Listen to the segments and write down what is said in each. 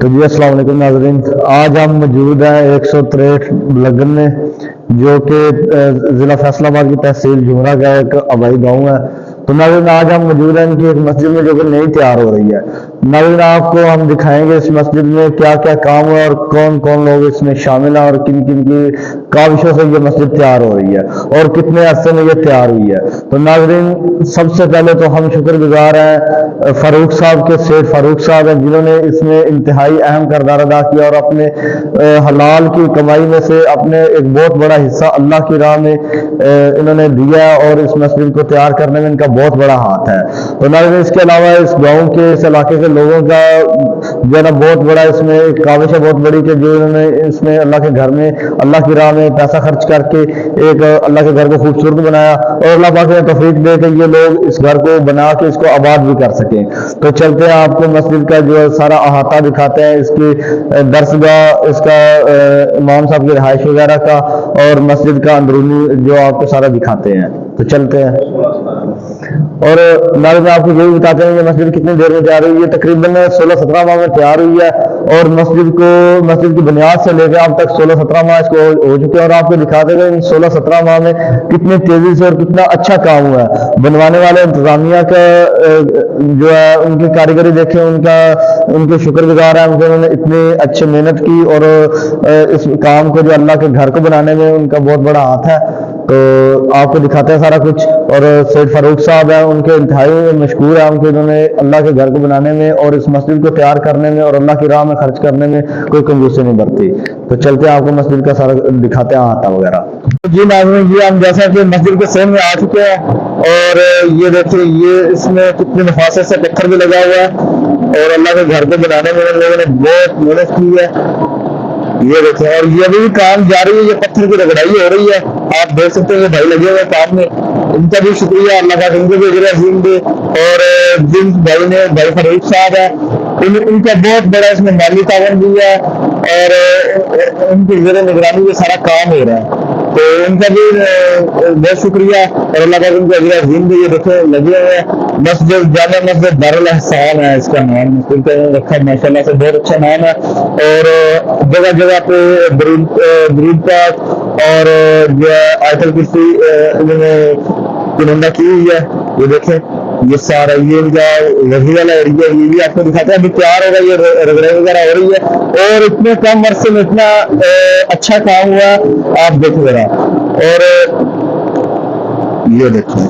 तो जी अस्सलाम वालेकुम नाज़रीन, आज हम मौजूद हैं 163 लगन में, जो कि ज़िला फैसलाबाद की तहसील जुमरा का एक आबाई गांव है। तो नाज़रीन आज हम मौजूद हैं इनकी एक मस्जिद में जो कि नई तैयार हो रही है। नाज़रीन आपको हम दिखाएंगे इस मस्जिद में क्या क्या काम है और कौन कौन लोग इसमें शामिल हैं और किन किन की काविशों से ये मस्जिद तैयार हो रही है और कितने अरसे में ये तैयार हुई है। तो नाज़रीन सबसे पहले तो हम शुक्रगुजार हैं फारूक साहब के, शेख फारूक साहब हैं, जिन्होंने इसमें इंतहाई अहम किरदार अदा किया और अपने हलाल की कमाई में से अपने एक बहुत बड़ा हिस्सा अल्लाह की राह में इन्होंने दिया और इस मस्जिद को तैयार करने में इनका बहुत बड़ा हाथ है। तो नाज़रीन इसके अलावा इस गाँव के, इस इलाके के लोगों का जो है ना बहुत बड़ा इसमें एक काविश है बहुत बड़ी, कि जो इन्होंने इसमें अल्लाह के घर में अल्लाह की राह में पैसा खर्च करके एक अल्लाह के घर को खूबसूरत बनाया और अल्लाह पाक ने तौफीक दे के ये लोग इस घर को बना के इसको आबाद भी कर सकें। तो चलते हैं आपको मस्जिद का जो सारा अहाता दिखाते हैं, इसकी दरसगाह, इसका इमाम साहब की रिहाइश वगैरह का और मस्जिद का अंदरूनी जो आपको सारा दिखाते हैं। तो चलते हैं और नाज़रीन आपको ये भी बताते हैं कि मस्जिद कितनी देर में तैयार हुई है। तकरीबन 16-17 माह में तैयार हुई है और मस्जिद की बुनियाद से लेकर अब तक 16-17 माह इसको हो चुके हैं और आपको दिखाते हैं इन 16-17 माह में कितनी तेजी से और कितना अच्छा काम हुआ है। बनवाने वाले इंतजामिया का जो है उनकी कारीगरी देखें, उनके शुक्रगुजार हैं, उन्होंने इतनी अच्छी मेहनत की और इस काम को जो अल्लाह के घर को बनाने में उनका बहुत बड़ा हाथ है। तो आपको दिखाते हैं सारा कुछ। और सैयद फारूक साहब हैं, उनके इंतहाई मशहूर है, उन्होंने अल्लाह के घर को बनाने में और इस मस्जिद को तैयार करने में और अल्लाह की राह में खर्च करने में कोई कंजूसी नहीं बरती। तो चलते हैं आपको मस्जिद का सारा दिखाते हैं आता वगैरह। जी नाज़रीन, ये हम जैसा कि मस्जिद के सेम में आ चुके हैं और ये देखिए ये इसमें कितनी नफासत से पत्थर भी लगा हुआ है और अल्लाह के घर को बनाने में लोगों ने बहुत मेहनत की है। ये देखें और ये अभी भी काम जारी है, ये पत्थर की रगड़ाई हो रही है, आप देख सकते हैं ये भाई लगे हुए काम में, इनका भी शुक्रिया, अल्लाह का इनको भी अजर अज़ीम दे। और जिन भाई ने, भाई फारूक साहब है, इनका बहुत बड़ा इसमें माली तावन भी है और उनकी ज़र निगरानी में सारा काम हो रहा है। तो इनका भी बहुत शुक्रिया और अल्लाह का इनको अजर अज़ीम दे। ये देखे लगे हुए हैं, मस्जिद जामा मस्जिद दारुल एहसान है इसका नाम, रखा माशाल्लाह से बहुत अच्छा नाम है। और जगह जगह पे दरूद पाक और जो आयतल कुर्सी इन्होंने चुनिंदा की हुई है। ये देखें ये सारा ये इनका वही वाला एरिया, ये भी आपको दिखाते हैं अभी तैयार होगा, ये रगड़ाई वगैरह हो रही है और इतने कम अरसे में इतना अच्छा काम हुआ आप देखो जरा। और ये देखें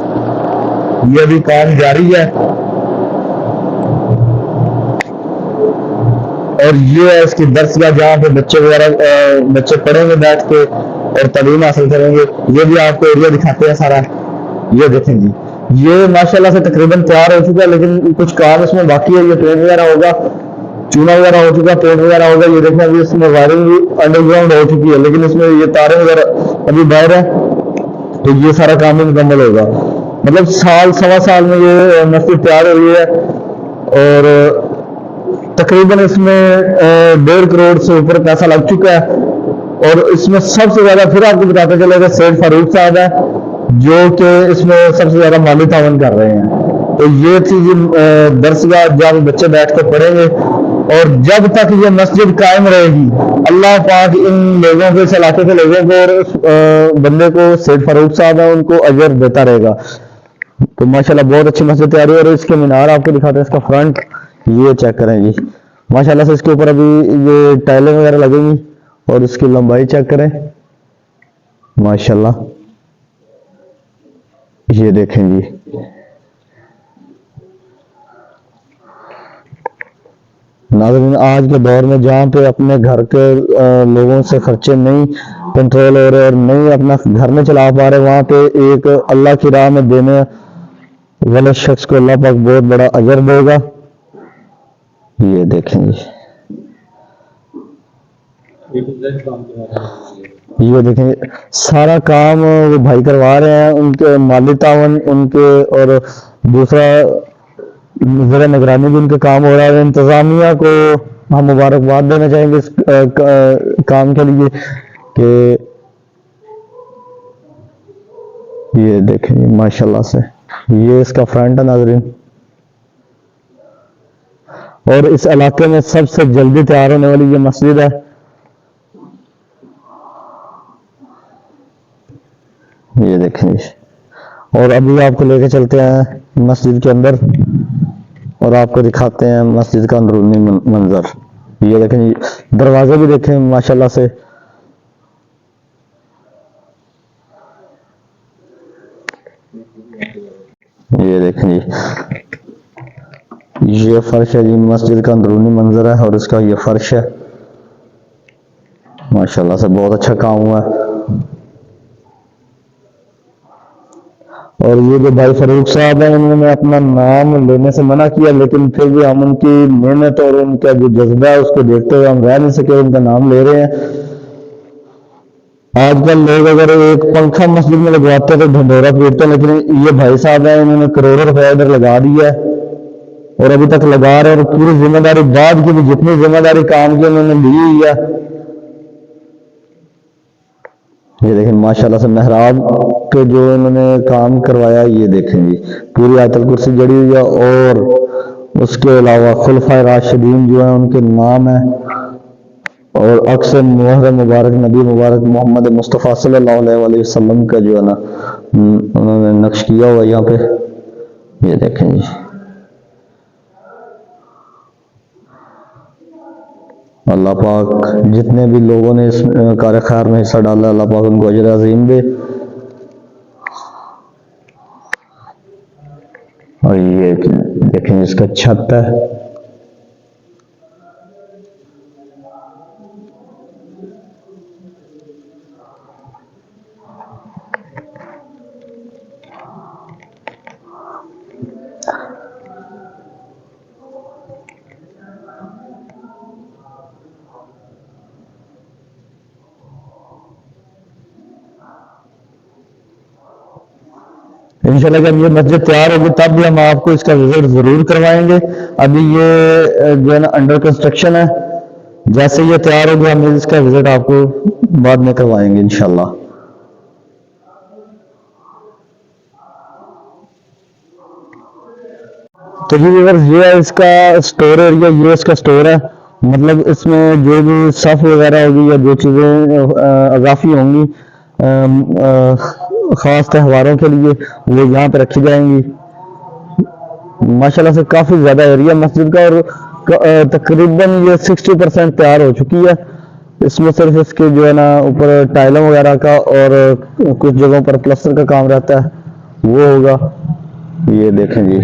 ये भी काम जारी है और ये है इसकी दरसगाह जहाँ पे बच्चे पढ़ेंगे बैठ के और तालीम हासिल करेंगे। ये भी आपको एरिया दिखाते हैं सारा। ये देखें जी, ये माशाल्लाह से तकरीबन तैयार हो चुका है, लेकिन कुछ काम इसमें बाकी है। ये पेंट वगैरह होगा, चूना वगैरह हो चुका, पेंट वगैरह होगा। ये देखना अभी इसमें वायरिंग भी अंडरग्राउंड हो चुकी है, लेकिन इसमें ये तारे वगैरह अभी बाहर है। तो ये सारा काम भी मुकम्मल होगा, मतलब सवा साल में ये मस्जिद तैयार हो रही है और तकरीबन इसमें 1.5 करोड़ से ऊपर पैसा लग चुका है। और इसमें सबसे ज्यादा फिर आपको बताते चलेगा सैयद फारूक साहब है, जो कि इसमें सबसे ज्यादा माली तावन कर रहे हैं। तो ये थी दरसगाह जहाँ बच्चे बैठ कर पढ़ेंगे और जब तक ये मस्जिद कायम रहेगी अल्लाह पाक इन लोगों को, इस इलाके के लोगों को और उस बंदे को, सैयद फारूक साहब है, उनको अजर देता रहेगा। तो माशाल्लाह बहुत अच्छी मस्जिद तैयार है। और इसके मीनार आपको दिखाते हैं, इसका फ्रंट ये चेक करें जी, माशाल्लाह से इसके ऊपर अभी ये टाइलें वगैरह लगेंगी। और इसकी लंबाई चेक करें माशाल्लाह, ये देखें जी। नाज़रीन, आज के दौर में जहाँ पे अपने घर के लोगों से खर्चे नहीं कंट्रोल हो रहे और नहीं अपना घर में चला पा रहे, वहाँ पे एक अल्लाह की राह में देने वाले शख्स को अल्लाह पाक बहुत बड़ा अजर देगा। ये देखें जी, ये देखें सारा काम वो भाई करवा रहे हैं, उनके माली तावन उनके, और दूसरा जरा निगरानी भी उनके काम हो रहा है। इंतजामिया को हम मुबारकबाद देना चाहेंगे इस काम के लिए कि ये देखें माशाल्लाह से, ये इसका फ्रंट है नाज़रीन। और इस इलाके में सबसे जल्दी तैयार होने वाली ये मस्जिद है। ये देखें, और अभी आपको लेके चलते हैं मस्जिद के अंदर और आपको दिखाते हैं मस्जिद का अंदरूनी मंजर। ये देखें, दरवाजे भी देखें माशाल्लाह से। ये देखें जी, ये फर्श है जी, मस्जिद का अंदरूनी मंजर है और इसका ये फर्श है। माशाल्लाह से बहुत अच्छा काम हुआ है। और ये जो भाई फारूक साहब हैं, उन्होंने अपना नाम लेने से मना किया, लेकिन फिर भी हम उनकी मेहनत और उनका जो जज्बा है उसको देखते हुए हम रह नहीं सके, उनका नाम ले रहे हैं। आजकल लोग अगर एक पंखा मस्जिद में लगवाते तो ढंढोरा पीटते, लेकिन ये भाई साहब हैं, इन्होंने करोड़ों रुपया इधर लगा दिया है और अभी तक लगा रहे हैं। और पूरी जिम्मेदारी बाद की भी जितनी जिम्मेदारी काम की उन्होंने ली हुई है। ये देखें माशाल्लाह से मेहराब के जो इन्होंने काम करवाया, ये देखें जी, पूरी आयतल कुर्सी जड़ी हुई है। और उसके अलावा खुलफाए राशिदीन जो है उनके नाम है, और अक्सर मुहर्र मुबारक नबी मुबारक मोहम्मद मुस्तफ़ा सल्लल्लाहु अलैहि वसल्लम का जो है ना उन्होंने नक्श किया हुआ यहाँ पे। ये देखें जी, अल्लाह पाक जितने भी लोगों ने इस कार्य खैर में हिस्सा डाला, अल्लाह पाक उनको अजर अज़ीम दे। और ये देखें इसका छत है। इंशाल्लाह जब ये मस्जिद तैयार होगी तब भी हम आपको इसका विजिट जरूर करवाएंगे। अभी ये जो है ना अंडर कंस्ट्रक्शन है, जैसे ये तैयार होगी हम इसका विजिट आपको बाद में करवाएंगे इंशाल्लाह। तो जी व्यूअर्स, ये है इसका स्टोर एरिया, ये इसका स्टोर है। मतलब इसमें जो भी सफ़ वगैरह होगी या जो चीज़ें अजाफी होंगी ख़ास त्योहारों के लिए वो यहाँ पे रखी जाएंगी। माशाल्लाह से काफ़ी ज़्यादा एरिया मस्जिद का, और तकरीबन ये 60% तैयार हो चुकी है। इसमें सिर्फ इसके जो है ना ऊपर टाइलों वगैरह का और कुछ जगहों पर प्लास्टर का काम रहता है, वो होगा। ये देखें जी,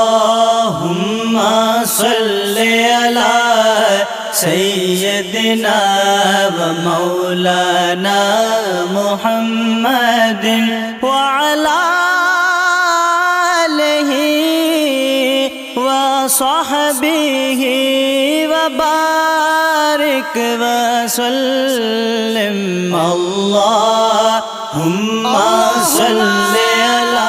अल्लाहुम्मा सल्ली अला सय्यदिना व मौलाना मुहम्मदिन व अला आलिहि व सहबिहि व बारिक व सल्लिम। अल्लाहुम्मा सल्ली अला